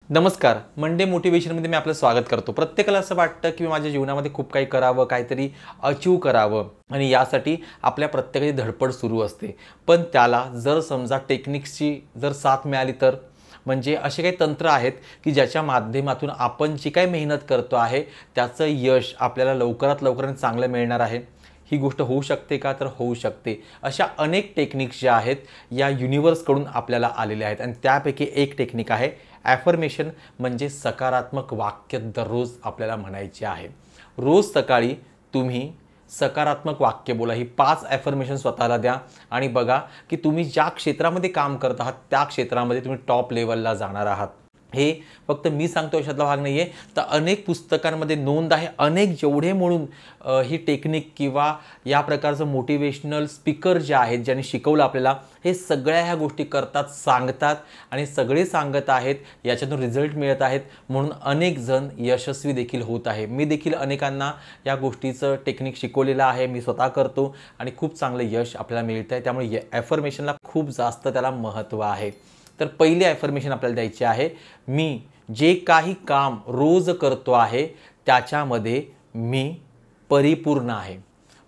नमस्कार. मंडे मोटिवेशनमध्ये मी आपलं स्वागत करतो. प्रत्येकाला असं वाटतं की माझ्या जीवनामध्ये खूप काही करावं, काहीतरी अचीव करावं आणि यासाठी आपल्या प्रत्येकाची धडपड सुरू असते. पण त्याला जर समजा टेक्निक्सची जर साथ मिळाली तर म्हणजे असे काही तंत्र आहेत की ज्याच्या माध्यमातून आपण जी काही मेहनत करतो आहे त्याचं यश आपल्याला लवकरात लवकर चांगलं मिळणार आहे. ही गोष्ट होऊ शकते का? तर होऊ शकते. अशा अनेक टेक्निक्स ज्या आहेत या युनिवर्सकडून आपल्याला आलेल्या आहेत आणि त्यापैकी एक टेक्निक आहे ॲफर्मेशन, म्हणजे सकारात्मक वाक्य दररोज आपल्याला म्हणायचे आहे. रोज सकाळी तुम्ही सकारात्मक वाक्य बोला. ही 5 ॲफर्मेशन स्वतःला द्या आणि बघा की तुम्ही ज्या क्षेत्रामध्ये काम करत आहात त्या क्षेत्रामध्ये तुम्ही टॉप लेवलला जाणार आहात. हे फक्त मी सांगतो अशातला भाग नाही आहे, तर अनेक पुस्तकांमध्ये नोंद आहे. अनेक जेवढे म्हणून ही टेक्निक किंवा या प्रकारचं मोटिवेशनल स्पीकर जे आहेत ज्यांनी शिकवलं आपल्याला, हे सगळ्या ह्या गोष्टी करतात, सांगतात आणि सगळे सांगत आहेत, याच्यातून रिझल्ट मिळत आहेत. म्हणून अनेक जण यशस्वी देखील होत आहे. मी देखील अनेकांना या गोष्टीचं टेक्निक शिकवलेलं आहे. मी स्वतः करतो आणि खूप चांगलं यश आपल्याला मिळतं आहे. त्यामुळे ॲफर्मेशनला खूप जास्त त्याला महत्त्व आहे. तर पहिले ॲफर्मेशन आपल्याला द्यायचे आहे, मी जे काही काम रोज करतो आहे त्याच्यामध्ये मी परिपूर्ण आहे.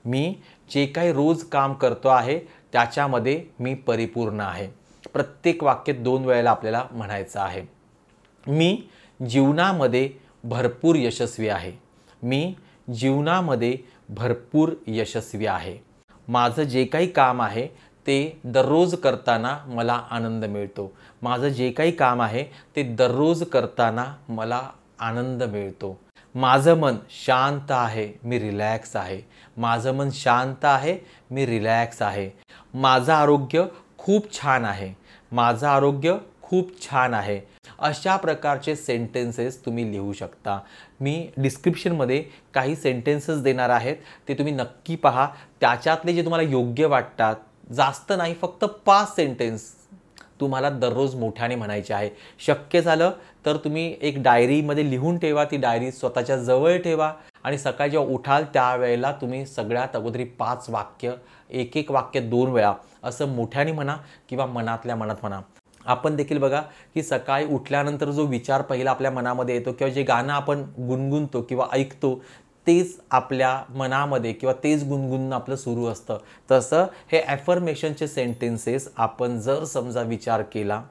मी जे काही रोज काम करतो आहे त्याच्यामध्ये मी परिपूर्ण आहे. प्रत्येक वाक्य 2 वेळेला आपल्याला म्हणायचं आहे. मी जीवनामध्ये भरपूर यशस्वी आहे. मी जीवनामध्ये भरपूर यशस्वी आहे. माझं जे काही काम आहे ते दररोज करताना मला आनंद मिळतो. माझं जे काही काम आहे ते दररोज करताना मला आनंद मिळतो. माझं मन शांत आहे, मी रिलॅक्स आहे. माझं मन शांत आहे, मी रिलॅक्स आहे. माझं आरोग्य खूप छान आहे. माझं आरोग्य खूप छान आहे. अशा प्रकारचे सेंटेन्सेस तुम्ही लिहू शकता. मी डिस्क्रिप्शनमध्ये काही सेंटेन्सेस देणार आहेत, ते तुम्ही नक्की पहा. त्याच्यातले जे तुम्हाला योग्य वाटतात, जास्त नाही, फक्त 5 सेंटेन्स तुम्हाला दररोज मोठ्याने म्हणायचे आहे. शक्य झालं तर तुम्ही एक डायरीमध्ये लिहून ठेवा. ती डायरी स्वतःच्या जवळ ठेवा आणि सकाळी जेव्हा उठाल त्यावेळेला तुम्ही सगळ्यात अगोदर 5 वाक्य, एक वाक्य 2 वेळा असं मोठ्याने म्हणा किंवा मनातल्या मनात म्हणा. आपण देखील बघा की सकाळी उठल्यानंतर जो विचार पहिला आपल्या मनामध्ये येतो किंवा जे गाणं आपण गुणगुणतो किंवा ऐकतो तेच आपल्या मनामध्ये किंवा तेच गुणगुणणं आपलं सुरू असतं. तसं हे ॲफर्मेशनचे सेंटेन्सेस आपण जर समजा विचार केला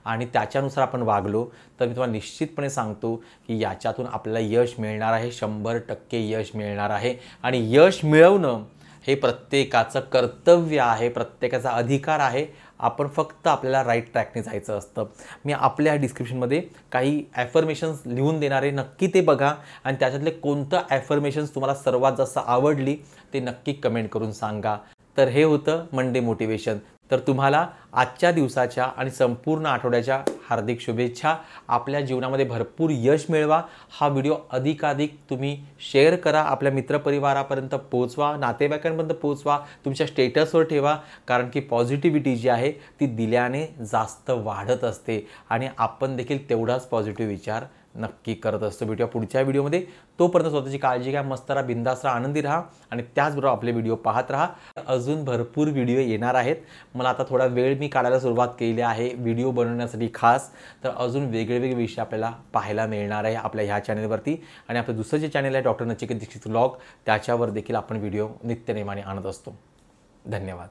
आणि त्याच्यानुसार आपण वागलो तर मी तुम्हाला निश्चितपणे सांगतो की याच्यातून आपल्याला यश मिळणार आहे. 100% यश मिळणार आहे. आणि यश मिळवणं हे प्रत्येकाचं कर्तव्य आहे, प्रत्येकाचा अधिकार आहे. आपण फक्त आपल्याला राईट ट्रॅकने जायचं असतं. मी आपल्या डिस्क्रिप्शनमध्ये काही ॲफर्मेशन्स लिहून देणार आहे, नक्की ते बघा आणि त्याच्यातले कोणतं ॲफर्मेशन्स तुम्हाला सर्वात जास्त आवडली ते नक्की कमेंट करून सांगा. तर हे होतं मंडे मोटिवेशन. तर तुम्हाला आजच्या दिवसाच्या आणि संपूर्ण आठवड्याच्या हार्दिक शुभेच्छा. आपल्या जीवनामध्ये भरपूर यश मिळवा. हा व्हिडिओ अधिकाधिक तुम्ही शेअर करा, आपल्या मित्रपरिवारापर्यंत पोहोचवा, नातेवाईकांपर्यंत पोहोचवा, तुमच्या स्टेटसवर ठेवा. कारण की पॉझिटिव्हिटी जी आहे ती दिल्याने जास्त वाढत असते आणि आपण देखील तेवढाच पॉझिटिव्ह विचार नक्की करत असतो. भेटूया पुढच्या व्हिडिओमध्ये. तोपर्यंत स्वतःची काळजी घ्या, मस्त राहा, बिंदास राहा, आनंदी राहा आणि त्याचबरोबर आपले व्हिडिओ पाहत राहा. अजून भरपूर व्हिडिओ येणार आहेत. मला आता थोडा वेळ मी काढायला सुरुवात केली आहे व्हिडिओ बनवण्यासाठी खास. तर अजून वेगवेगळे विषय आपल्याला पाहायला मिळणार आहे आपल्या ह्या चॅनलवरती. आणि आपलं दुसरं जे चॅनल आहे डॉक्टर नचिकेत दीक्षित व्लॉग, त्याच्यावर देखील आपण व्हिडिओ नित्यनेमाने आणत असतो. धन्यवाद.